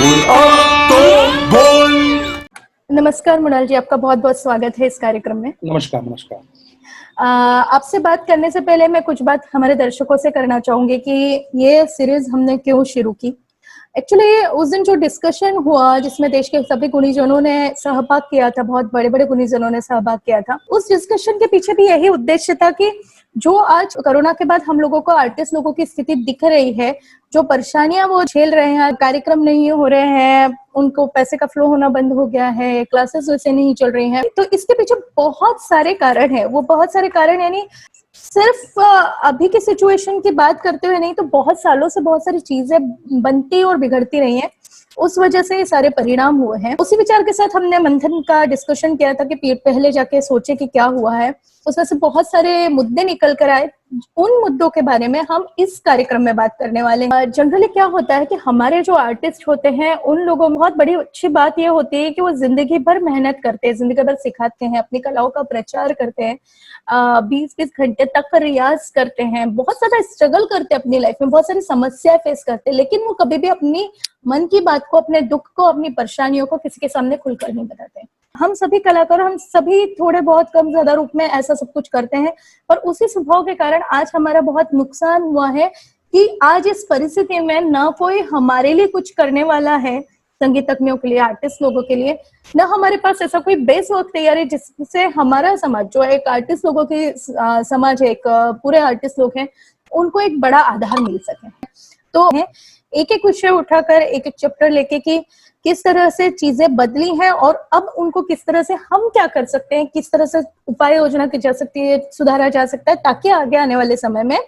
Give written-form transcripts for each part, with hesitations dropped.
बोल अब तो बोल। नमस्कार मृणाल जी, आपका बहुत बहुत स्वागत है इस कार्यक्रम में। नमस्कार नमस्कार। आपसे बात करने से पहले मैं कुछ बात हमारे दर्शकों से करना चाहूंगी कि ये सीरीज हमने क्यों शुरू की। एक्चुअली उस दिन जो डिस्कशन हुआ जिसमें देश के सभी गुणीजनों ने सहभाग किया था, बहुत बड़े बड़े गुणीजनों ने सहभाग किया था, उस डिस्कशन के पीछे भी यही उद्देश्य था कि जो आज कोरोना के बाद हम लोगों को आर्टिस्ट लोगों की स्थिति दिख रही है, जो परेशानियां वो झेल रहे हैं, कार्यक्रम नहीं हो रहे हैं, उनको पैसे का फ्लो होना बंद हो गया है, क्लासेस वैसे नहीं चल रही हैं, तो इसके पीछे बहुत सारे कारण हैं। वो बहुत सारे कारण यानी सिर्फ अभी की सिचुएशन की बात करते हुए नहीं, तो बहुत सालों से बहुत सारी चीजें बनती और बिगड़ती रही हैं, उस वजह से ये सारे परिणाम हुए हैं। उसी विचार के साथ हमने मंथन का डिस्कशन किया था कि पहले जाके सोचे कि क्या हुआ है। उसमें से बहुत सारे मुद्दे निकल कर आए। उन मुद्दों के बारे में हम इस कार्यक्रम में बात करने वाले हैं। जनरली क्या होता है कि हमारे जो आर्टिस्ट होते हैं उन लोगों में बहुत बड़ी अच्छी बात ये होती है कि वो जिंदगी भर मेहनत करते हैं, जिंदगी भर सिखाते हैं, अपनी कलाओं का प्रचार करते हैं, 20-20 घंटे तक रियाज करते हैं, बहुत ज्यादा स्ट्रगल करते हैं अपनी लाइफ में, बहुत सारी समस्याएं फेस करते हैं, लेकिन वो कभी भी अपनी मन की बात को, अपने दुख को, अपनी परेशानियों को किसी के सामने खुलकर नहीं बताते। हम सभी कलाकार, हम सभी थोड़े बहुत कम ज्यादा रूप में ऐसा सब कुछ करते हैं, पर उसी स्वभाव के कारण आज हमारा बहुत नुकसान हुआ है कि आज इस परिस्थिति में ना कोई हमारे लिए कुछ करने वाला है, संगीतज्ञों के लिए, आर्टिस्ट लोगों के लिए, ना हमारे पास ऐसा कोई बेस वर्क तैयार है जिससे हमारा समाज, जो एक आर्टिस्ट लोगों की समाज है, एक पूरे आर्टिस्ट लोग हैं, उनको एक बड़ा आधार मिल सके। तो एक एक विषय उठाकर, एक एक चैप्टर लेके कि किस तरह से चीजें बदली हैं और अब उनको किस तरह से हम क्या कर सकते हैं, किस तरह से उपाय योजना की जा सकती है, सुधारा जा सकता है, ताकि आगे आने वाले समय में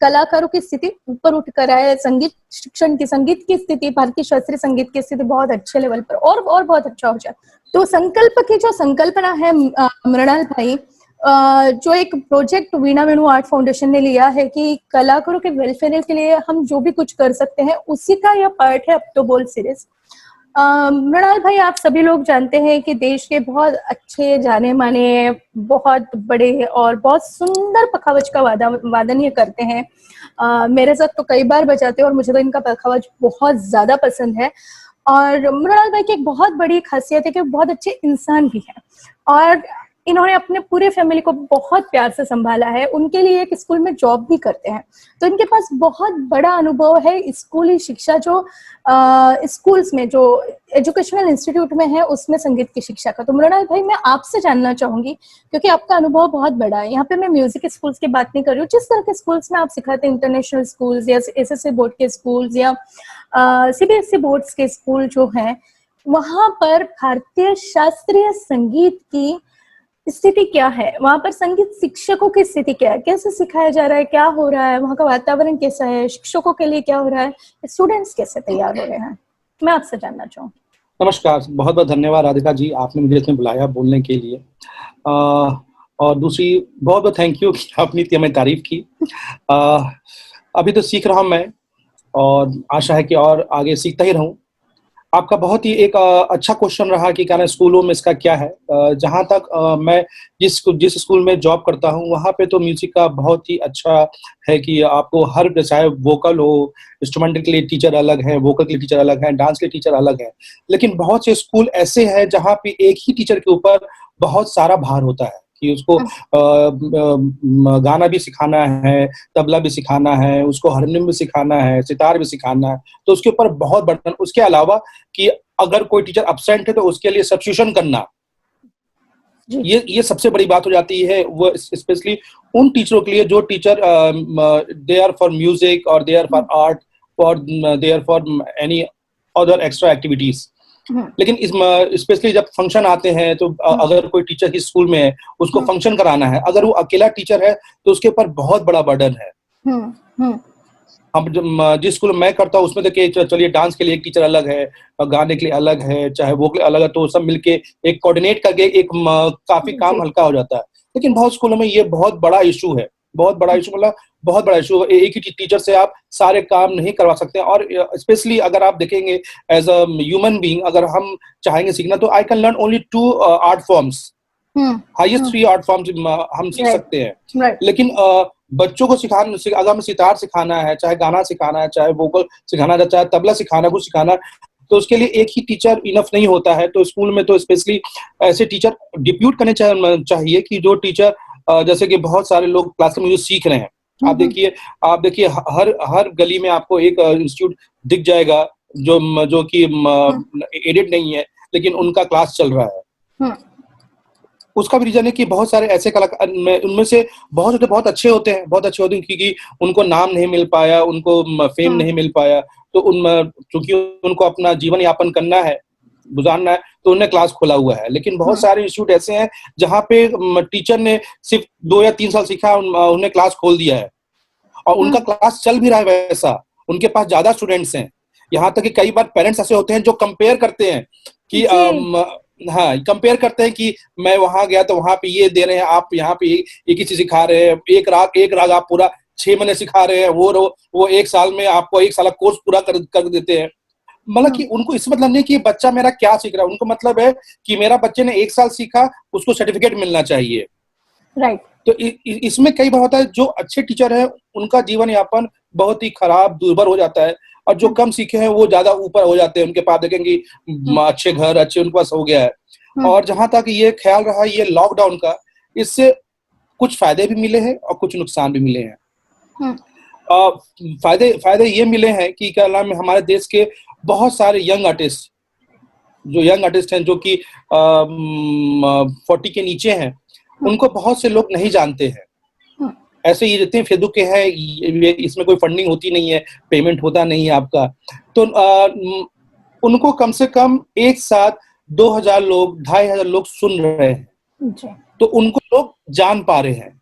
कलाकारों की स्थिति ऊपर उठ कर आए, संगीत शिक्षण की, संगीत की स्थिति, भारतीय शास्त्रीय संगीत की स्थिति बहुत अच्छे लेवल पर और बहुत अच्छा हो जाए। तो संकल्प की जो संकल्पना है मृणाल भाई, जो एक प्रोजेक्ट वीणा वेणु आर्ट फाउंडेशन ने लिया है कि कलाकारों के वेलफेयर के लिए हम जो भी कुछ कर सकते हैं, उसी का यह पार्ट है अब तो बोल सीरीज। मृणाल भाई, आप सभी लोग जानते हैं कि देश के बहुत अच्छे, जाने माने, बहुत बड़े और बहुत सुंदर पखावज का वादन ये करते हैं। मेरे साथ तो कई बार बजाते हैं और मुझे तो इनका पखावज बहुत ज्यादा पसंद है। और मृणाल भाई की एक बहुत बड़ी खासियत है कि वो बहुत अच्छे इंसान भी हैं और इन्होंने अपने पूरे फैमिली को बहुत प्यार से संभाला है। उनके लिए एक स्कूल में जॉब भी करते हैं, तो इनके पास बहुत बड़ा अनुभव है स्कूली शिक्षा, जो स्कूल्स में, जो एजुकेशनल इंस्टीट्यूट में है, उसमें संगीत की शिक्षा का। तो मृणाल भाई, मैं आपसे जानना चाहूंगी, क्योंकि आपका अनुभव बहुत बड़ा है। यहाँ पे मैं म्यूजिक स्कूल्स की बात नहीं कर रही हूँ, जिस तरह के स्कूल्स में आप सिखाते हैं, इंटरनेशनल स्कूल्स या एसएससी बोर्ड के स्कूल्स या सीबीएसई बोर्ड्स के स्कूल जो हैं, वहां पर भारतीय शास्त्रीय संगीत की स्थिति क्या है, वहां पर संगीत शिक्षकों की स्थिति क्या है, कैसे सिखाया जा रहा है, क्या हो रहा है, वहां का वातावरण कैसा है, शिक्षकों के लिए क्या हो रहा है, स्टूडेंट्स कैसे तैयार हो रहे हैं, मैं आपसे जानना चाहूँगी। नमस्कार, बहुत बहुत धन्यवाद राधिका जी, आपने मुझे इसमें बुलाया बोलने के लिए। और दूसरी बहुत बहुत थैंक यू कि आपने इतनी हमें तारीफ की। अभी तो सीख रहा हूँ मैं और आशा है कि और आगे सीखता ही रहूँ। आपका बहुत ही एक अच्छा क्वेश्चन रहा कि क्या स्कूलों में इसका क्या है। जहाँ तक मैं जिस स्कूल में जॉब करता हूँ, वहाँ पे तो म्यूजिक का बहुत ही अच्छा है कि आपको हर, चाहे वोकल हो, इंस्ट्रूमेंटल के लिए टीचर अलग है, वोकल के लिए टीचर अलग है, डांस के लिए टीचर अलग है। लेकिन बहुत से स्कूल ऐसे हैं जहाँ पे एक ही टीचर के ऊपर बहुत सारा भार होता है कि उसको गाना भी सिखाना है, तबला भी सिखाना है, उसको हारमोनियम भी सिखाना है, सितार भी सिखाना है, तो उसके ऊपर बहुत बर्डन। उसके अलावा कि अगर कोई टीचर एब्सेंट है तो उसके लिए सब्स्टिट्यूशन करना, ये सबसे बड़ी बात हो जाती है। वो स्पेशली उन टीचरों के लिए जो teacher they are for music और दे आर फॉर आर्ट और they are for any other extra activities. लेकिन स्पेशली जब फंक्शन आते हैं तो अगर कोई टीचर की स्कूल में है, उसको फंक्शन कराना है, अगर वो अकेला टीचर है तो उसके ऊपर बहुत बड़ा बर्डन है। अब जिस स्कूल में मैं करता हूँ उसमें देखिए, चलिए डांस के लिए एक टीचर अलग है, गाने के लिए अलग है, चाहे वो अलग है, तो सब मिलके एक कोऑर्डिनेट करके एक काफी काम हल्का हो जाता है। लेकिन बहुत स्कूलों में ये बहुत बड़ा इशू है, बहुत बड़ा इशू, मतलब बहुत बड़ा इशू। एक ही टीचर से आप सारे काम नहीं करवा सकते। और स्पेशली अगर आप देखेंगे एज अ ह्यूमन बीइंग, अगर हम चाहेंगे सीखना तो I can learn only 2 art forms, highest 3 art forms हम सीख सकते हैं। लेकिन बच्चों को अगर हमें सितार सिखाना है, चाहे गाना सिखाना है, चाहे वोकल सिखाना है, चाहे तबला सिखाना है, कुछ सिखाना है, तो उसके लिए एक ही टीचर इनफ नहीं होता है। तो स्कूल में तो स्पेशली ऐसे टीचर डिप्यूट करने चाहिए कि जो टीचर जैसे कि बहुत सारे लोग क्लास में जो सीख रहे हैं, आप देखिए हर हर गली में आपको एक इंस्टीट्यूट दिख जाएगा जो कि एडेड नहीं है, लेकिन उनका क्लास चल रहा है। उसका भी रीजन है कि बहुत सारे ऐसे कलाकार उनमें से बहुत अच्छे होते हैं, क्योंकि उनको नाम नहीं मिल पाया, उनको फेम नहीं मिल पाया, तो चूंकि उनको अपना जीवन यापन करना है, गुजारना है, तो उन्हें क्लास खोला हुआ है। लेकिन बहुत सारे इंस्टीट्यूट ऐसे हैं जहाँ पे टीचर ने सिर्फ 2 या 3 साल सीखा, उन्हें क्लास खोल दिया है और उनका क्लास चल भी रहा है वैसा, उनके पास ज्यादा स्टूडेंट्स हैं। यहाँ तक कि कई बार पेरेंट्स ऐसे होते हैं जो कंपेयर करते हैं कि हाँ, कंपेयर करते हैं कि मैं वहां गया तो वहां पे ये दे रहे हैं, आप यहाँ पे एक ही चीज सिखा रहे हैं, एक राग आप पूरा 6 महीने सिखा रहे हैं, वो 1 साल में आपको 1 साल का कोर्स पूरा कर देते हैं। मतलब कि उनको इस मतलब नहीं कि बच्चा मेरा क्या सीख रहा है, उनको मतलब है कि मेरा बच्चे ने 1 साल सीखा, उसको सर्टिफिकेट मिलना चाहिए। राइट। तो इसमें कई बार होता है जो अच्छे टीचर हैं उनका जीवन यापन बहुत ही खराब दुर्भर हो जाता है, और जो कम सीखे हैं वो ज्यादा ऊपर हो जाते हैं, उनके पास देखेंगे अच्छे घर अच्छे उनके पास हो गया है। और जहां तक ये ख्याल रहा ये लॉकडाउन का, इससे कुछ फायदे भी मिले हैं और कुछ नुकसान भी मिले हैं। फायदे ये मिले हैं कि क्या नाम है, हमारे देश के बहुत सारे यंग आर्टिस्ट हैं जो कि 40 के नीचे हैं, उनको बहुत से लोग नहीं जानते हैं। ऐसे ये जितने फेसबुक के हैं, इसमें कोई फंडिंग होती नहीं है, पेमेंट होता नहीं है आपका, तो उनको कम से कम एक साथ 2000 लोग 2500 लोग सुन रहे हैं, तो उनको लोग जान पा रहे हैं,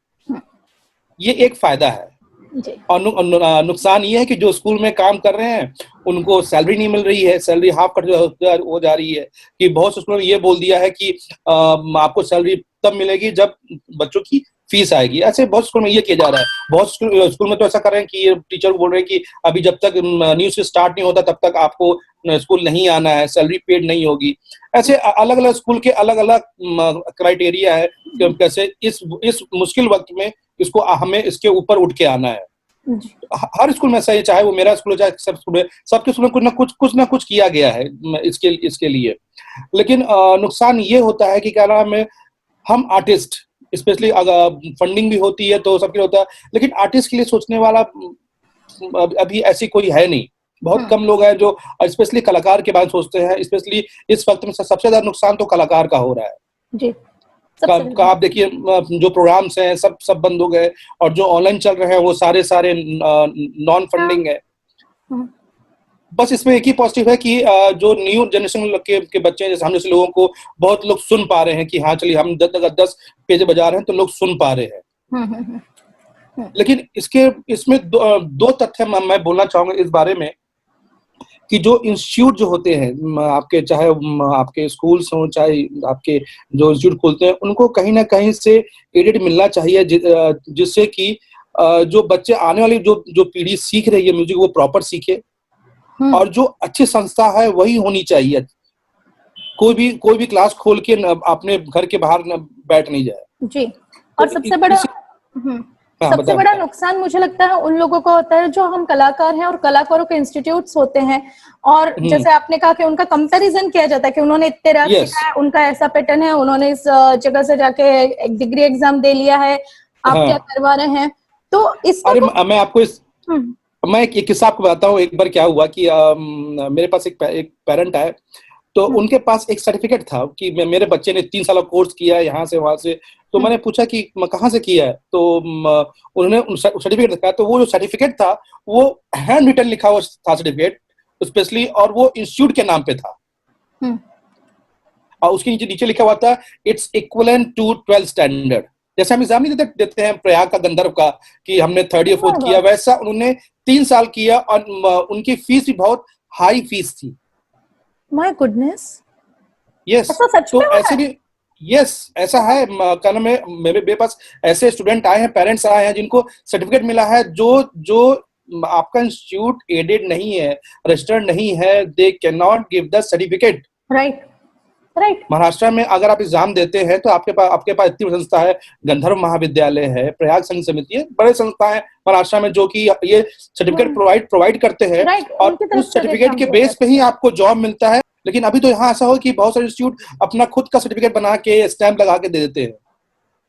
ये एक फायदा है। और नुकसान ये है कि जो स्कूल में काम कर रहे हैं उनको सैलरी नहीं मिल रही है, सैलरी हाफ कट हो जा रही है। कि बहुत से स्कूलों में ये बोल दिया है कि आपको सैलरी तब मिलेगी जब बच्चों की फीस आएगी। ऐसे बहुत स्कूल में ये किया जा रहा है। बहुत स्कूल में तो ऐसा कर रहे हैं कि ये टीचर बोल रहे हैं कि अभी जब तक न्यू से स्टार्ट नहीं होता तब तक आपको स्कूल नहीं आना है, सैलरी पेड नहीं होगी। ऐसे अलग अलग स्कूल के अलग अलग क्राइटेरिया है कि कैसे इस मुश्किल वक्त में इसको हमें इसके ऊपर उठ के आना है। हर स्कूल में ऐसा ही, चाहे वो मेरा स्कूल हो चाहे सब स्कूल है, सबके स्कूल में कुछ ना कुछ किया गया है इसके लिए। लेकिन नुकसान ये होता है कि क्या नाम है, हम आर्टिस्ट स्पेशली अगर फंडिंग भी होती है तो सबके होता है, लेकिन आर्टिस्ट के लिए सोचने वाला अभी ऐसी कोई है नहीं। बहुत कम लोग हैं जो स्पेशली कलाकार के बारे में सोचते हैं। स्पेशली इस वक्त में सबसे ज्यादा नुकसान तो कलाकार का हो रहा है जी। आप देखिए जो प्रोग्राम्स हैं सब बंद हो गए, और जो ऑनलाइन चल रहे हैं वो सारे नॉन फंडिंग है। बस इसमें एक ही पॉजिटिव है कि जो न्यू जनरेशन के बच्चे हैं, जैसे हम जैसे लोगों को बहुत लोग सुन पा रहे हैं कि हाँ चलिए हम 10 पेज बजा रहे हैं तो लोग सुन पा रहे हैं। लेकिन इसमें दो तथ्य मैं बोलना चाहूंगा इस बारे में कि जो इंस्टीट्यूट जो होते हैं आपके, चाहे आपके स्कूल्स हों चाहे आपके जो इंस्टीट्यूट खोलते हैं, उनको कहीं ना कहीं से एडेड मिलना चाहिए जिससे कि जो बच्चे आने वाली जो पीढ़ी सीख रही है म्यूजिक वो प्रॉपर सीखे। और जो अच्छी संस्था है वही होनी चाहिए। कोई भी क्लास खोल के अपने घर के बाहर न बैठ नहीं जाए जी। और सबसे बड़ा नुकसान मुझे लगता है उन लोगों को होता है जो हम कलाकार हैं और कलाकारों के इंस्टीट्यूट्स होते हैं, और जैसे आपने कहा कि उनका कंपैरिजन किया जाता है कि उन्होंने इतने रात सीखा है, उनका ऐसा पैटर्न है, उन्होंने इस जगह से जाके एक डिग्री एग्जाम दे लिया है, आप क्या करवा रहे हैं। तो इसका मैं आपको मैं एक किस्सा आपको बताता हूँ। एक बार क्या हुआ कि मेरे पास एक पेरेंट आए, तो उनके पास एक सर्टिफिकेट था कि मेरे बच्चे ने 3 साल का कोर्स किया है यहाँ से वहां से। तो मैंने पूछा कि कहाँ से किया है, तो उन्होंने सर्टिफिकेट दिखाया। तो वो जो सर्टिफिकेट था वो हैंड रिटन लिखा हुआ था सर्टिफिकेट स्पेशली, और वो इंस्टीट्यूट के नाम पे था। और उसके नीचे लिखा हुआ था its equivalent to 12th standard. जैसे हम एग्जाम नहीं देते हैं प्रयाग का, गंधर्व का, कि हमने 3rd या 4th किया, वैसा उन्होंने 3 साल किया और उनकी फीस भी बहुत हाई फीस थी। My goodness. यस, तो ऐसे भी ऐसा है। क्या नाम है, मेरे पास ऐसे स्टूडेंट आए हैं, पेरेंट्स आए हैं जिनको सर्टिफिकेट मिला है जो आपका इंस्टीट्यूट एडेड नहीं है, रजिस्टर्ड नहीं है, they can not give the certificate. Right. Right. Maharashtra में अगर आप एग्जाम देते हैं तो आपके पास इतनी बड़ी संस्था है, गंधर्व महाविद्यालय है, प्रयाग संघ समिति है, बड़े संस्था है महाराष्ट्र में जो कि ये सर्टिफिकेट प्रोवाइड करते हैं राइट, और उनकी तरफ उस से सर्टिफिकेट के एग्जाम बेस पे ही आपको जॉब मिलता है। लेकिन अभी तो यहाँ ऐसा हो कि बहुत सारे इंस्टीट्यूट अपना खुद का सर्टिफिकेट बना के स्टैंप लगा के दे देते हैं।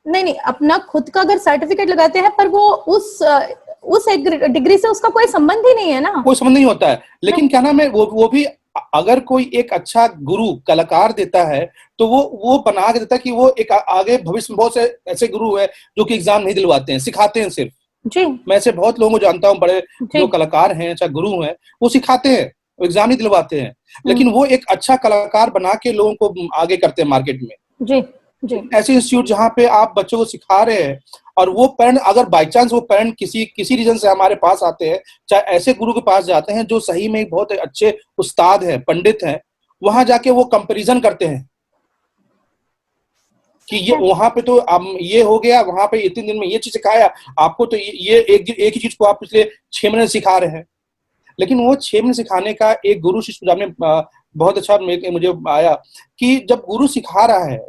नहीं, अपना खुद का अगर सर्टिफिकेट लगाते हैं पर वो उस एक डिग्री से उसका कोई संबंध ही नहीं है ना, कोई संबंध नहीं होता है। लेकिन क्या नाम है, वो भी अगर कोई एक अच्छा गुरु कलाकार देता है तो वो बना के देता है कि वो एक आगे भविष्य में बहुत से ऐसे गुरु है जो कि एग्जाम नहीं दिलवाते हैं, सिखाते हैं सिर्फ। जी। मैं ऐसे बहुत लोगों को जानता हूँ, बड़े जो कलाकार हैं चाहे गुरु हैं, वो सिखाते हैं, एग्जाम नहीं दिलवाते हैं, लेकिन वो एक अच्छा कलाकार बना के लोगों को आगे करते हैं मार्केट में। जी जी। ऐसे इंस्टीट्यूट जहाँ पे आप बच्चों को सिखा रहे हैं और वो पेरेंट अगर बाई चांस वो पेरेंट किसी रीजन से हमारे पास आते हैं, चाहे ऐसे गुरु के पास जाते हैं जो सही में बहुत अच्छे उस्ताद हैं, पंडित हैं, वहां जाके वो कंपैरिजन करते हैं कि ये वहां पे तो ये हो गया, वहां पे इतने दिन में ये चीज सिखाया आपको, तो ये एक ही चीज को आप पिछले 6 महीने सिखा रहे हैं। लेकिन वो 6 महीने सिखाने का एक गुरु शिष्य में बहुत अच्छा मुझे आया कि जब गुरु सिखा रहा है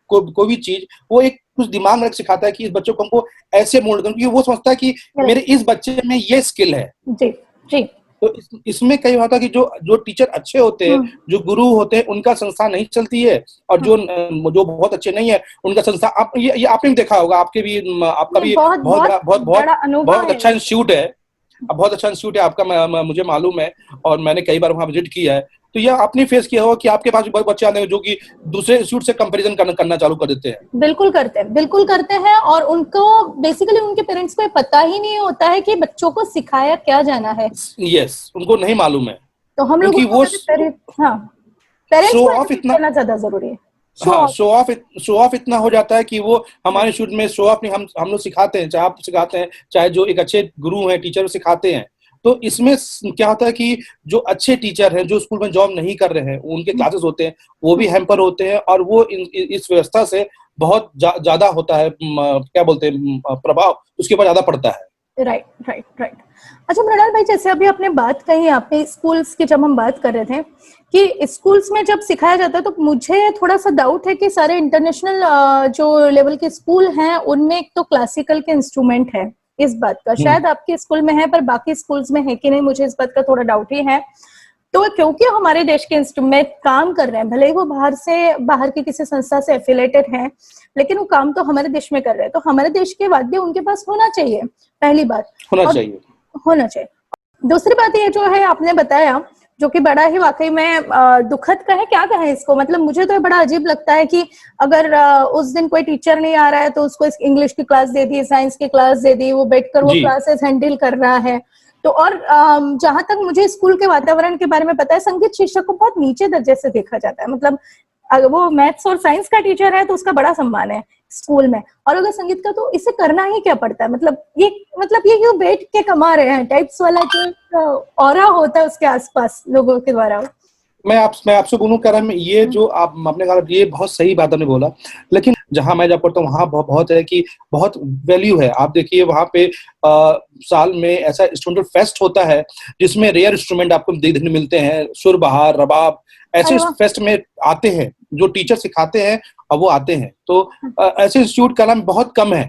कोई भी चीज, वो एक कुछ दिमाग में सिखाता है कि इस बच्चों को हमको ऐसे मोल्ड करना, क्योंकि वो समझता है कि मेरे इस बच्चे में ये स्किल है। जी जी। तो इसमें कई होता है कि जो टीचर अच्छे होते हैं, जो गुरु होते हैं, उनका संस्था नहीं चलती है, और जो बहुत अच्छे नहीं है उनका संस्था ये आपने भी देखा होगा, आपका भी बहुत अच्छा इंस्टीट्यूट है, बहुत अच्छा इंस्टीट्यूट है आपका, मुझे मालूम है और मैंने कई बार वहां विजिट किया है। तो यह आपने फेस किया होगा कि आपके पास भी बहुत बच्चे आते हैं जो कि दूसरे इंस्टीट्यूट से कंपैरिजन करना चालू कर देते हैं। बिल्कुल करते हैं और उनको बेसिकली उनके पेरेंट्स को पता ही नहीं होता है कि बच्चों को सिखाया क्या जाना है। यस, उनको नहीं मालूम है। तो हम लोग पेरेंट्स को इतना ज्यादा जरूरी है। हाँ, शो ऑफ इतना हो जाता है कि वो हमारे इंस्टीट्यूट में शो ऑफ नहीं, हम लोग सिखाते हैं, चाहे आप सिखाते हैं चाहे जो एक अच्छे गुरु हैं, टीचर सिखाते हैं। तो इसमें क्या होता है कि जो अच्छे टीचर हैं, जो स्कूल में जॉब नहीं कर रहे हैं, उनके क्लासेस होते हैं, वो भी हैम्पर होते हैं, और वो इस व्यवस्था से बहुत ज्यादा होता है, क्या बोलते हैं, प्रभाव उसके ऊपर ज्यादा पड़ता है। राइट। अच्छा मृणाल भाई, जैसे अभी आपने बात कही, आपने स्कूल्स की जब हम बात कर रहे थे कि स्कूल्स में जब सिखाया जाता है, तो मुझे थोड़ा सा डाउट है कि सारे इंटरनेशनल जो लेवल के स्कूल हैं उनमें एक तो क्लासिकल के इंस्ट्रूमेंट है, इस बात का शायद आपके स्कूल में है पर बाकी स्कूल्स में है कि नहीं, मुझे इस बात का थोड़ा डाउट ही है। तो क्योंकि हमारे देश के इंस्ट्रूमेंट काम कर रहे हैं, भले ही वो बाहर की किसी संस्था से एफिलेटेड हैं, लेकिन वो काम तो हमारे देश में कर रहे हैं, तो हमारे देश के वाद्य उनके पास होना चाहिए, पहली बात होना चाहिए। दूसरी बात ये जो है आपने बताया, जो कि बड़ा ही वाकई में दुखद का है, क्या कहें इसको, मतलब मुझे तो बड़ा अजीब लगता है कि अगर उस दिन कोई टीचर नहीं आ रहा है तो उसको इंग्लिश की क्लास दे दी, साइंस की क्लास दे दी, वो बैठकर वो क्लासेस हैंडल कर रहा है। तो और जहां तक मुझे स्कूल के वातावरण के बारे में पता है, संगीत शिक्षक को बहुत नीचे दर्जे से देखा जाता है। मतलब अगर वो मैथ्स और साइंस का टीचर है तो उसका बड़ा सम्मान है स्कूल में, और अगर संगीत का तो इसे करना ही क्या पड़ता है, मतलब ये क्यों बैठ के कमा रहे हैं टाइप्स वाला जो ऑरा होता है उसके आसपास लोगों के द्वारा। मैं आपसे बोलूं कह रहा हूं, ये जो आपने कहा, ये बहुत सही बात आपने बोला, लेकिन जहां मैं जब पढ़ता हूँ वहां बहुत है कि बहुत वैल्यू है। आप देखिए वहां पे साल में ऐसा इंस्ट्रूमेंटल फेस्ट होता है जिसमें रेयर इंस्ट्रूमेंट आपको देखने मिलते हैं, सुर बहार, रबाब, ऐसे फेस्ट में आते हैं जो टीचर सिखाते हैं और वो आते हैं। तो ऐसे इंस्टीट्यूट का नाम बहुत कम है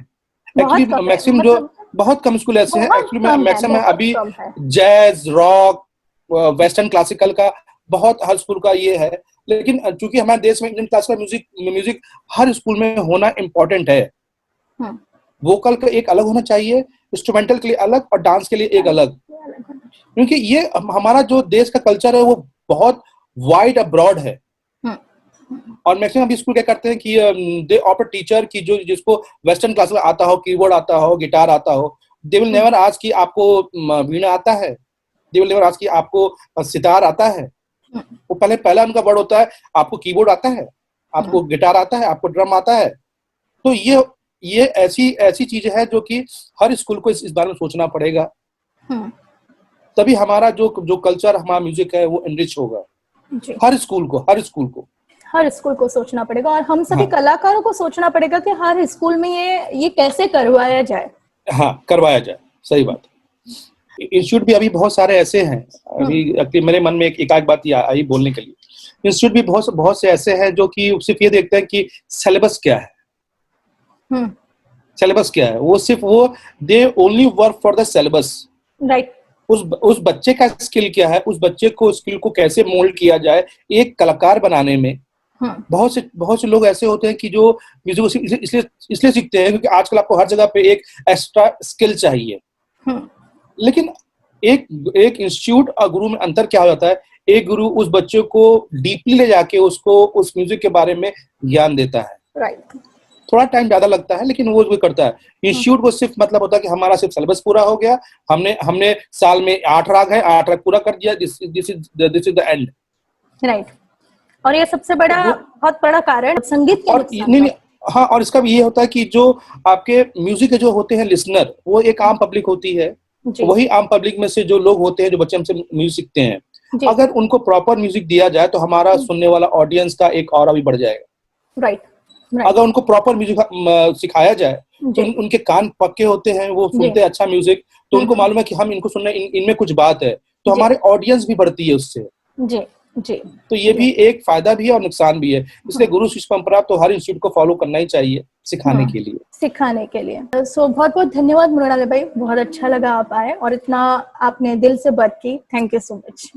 एक्चुअली, मैक्सिमम जो बहुत कम स्कूल ऐसे हैं एक्चुअली, मैक्सिमम अभी जैज, रॉक, वेस्टर्न क्लासिकल का बहुत हर स्कूल का ये है। लेकिन चूंकि हमारे देश में इंडियन क्लासिकल म्यूजिक हर स्कूल में होना इम्पोर्टेंट है। वोकल का एक अलग होना चाहिए, इंस्ट्रूमेंटल के लिए अलग और डांस के लिए एक अलग, क्योंकि ये हमारा जो देश का कल्चर है वो बहुत वाइड और ब्रॉड है। और मैक्सिमम अभी स्कूल क्या करते हैं कि दे ऑफर टीचर की जिसको वेस्टर्न क्लासिकल आता हो, कीबोर्ड आता हो, गिटार आता हो, दे विल नेवर आस्क कि आपको वीणा आता है, दे विल नेवर आस्क कि आपको सितार आता है। वो पहला उनका वर्ड होता है आपको कीबोर्ड आता है, आपको गिटार आता है, आपको ड्रम आता है। तो ये ऐसी चीज है जो कि हर स्कूल को इस बारे में सोचना पड़ेगा, तभी हमारा जो कल्चर, हमारा म्यूजिक है वो एनरिच होगा। हर स्कूल को सोचना पड़ेगा, और हम सभी कलाकारों को सोचना पड़ेगा कि हर स्कूल में ये कैसे करवाया जाए। करवाया जाए, सही बात। इंस्टीट्यूट भी अभी बहुत सारे ऐसे हैं, अभी मेरे मन में एक बात आई बोलने के लिए इंस्टीट्यूट भी बहुत से ऐसे हैं जो कि सिर्फ ये देखते हैं कि सिलेबस क्या है, हम्म। सिलेबस क्या है, वो सिर्फ वो they only work for the syllabus. Right. उस बच्चे का स्किल क्या है, उस बच्चे को स्किल को कैसे मोल्ड किया जाए एक कलाकार बनाने में। बहुत से लोग ऐसे होते हैं कि जो म्यूजिक को इसलिए सीखते हैं क्योंकि आजकल आपको हर जगह पे एक एक्स्ट्रा स्किल चाहिए। लेकिन एक इंस्टीट्यूट और गुरु में अंतर क्या हो जाता है, एक गुरु उस बच्चे को डीपली ले जाके उसको उस म्यूजिक के बारे में ज्ञान देता है। राइट। थोड़ा टाइम ज्यादा लगता है लेकिन वो करता है। इंस्टीट्यूट को सिर्फ मतलब होता है कि हमारा सिर्फ सिलेबस पूरा हो गया, हमने साल में 8 राग है, 8 राग पूरा कर दिया, this is the end. Right. और ये सबसे बड़ा बहुत बड़ा कारण संगीत के नुकसान। हाँ, और इसका भी ये होता है कि जो आपके म्यूजिक के जो होते हैं लिसनर, वो एक आम पब्लिक होती है। वही आम पब्लिक में से जो लोग होते हैं जो बच्चे हमसे म्यूजिक सीखते हैं, अगर उनको प्रॉपर म्यूजिक दिया जाए तो हमारा सुनने वाला ऑडियंस का एक ऑरा भी बढ़ जाएगा। राइट। अगर उनको प्रॉपर म्यूजिक सिखाया जाए तो उनके कान पक्के होते हैं, वो सुनते हैं अच्छा म्यूजिक, तो उनको मालूम है कि हम इनको सुनना, इनमें कुछ बात है, तो हमारे ऑडियंस भी बढ़ती है उससे। जी। तो ये भी एक फायदा भी है और नुकसान भी है। इसलिए गुरु शिष्य परंपरा तो हर इंस्टीट्यूट को फॉलो करना ही चाहिए सिखाने के लिए। सो बहुत बहुत धन्यवाद मृणाल भाई, बहुत अच्छा लगा आप आए और इतना आपने दिल से बात की। Thank you so much.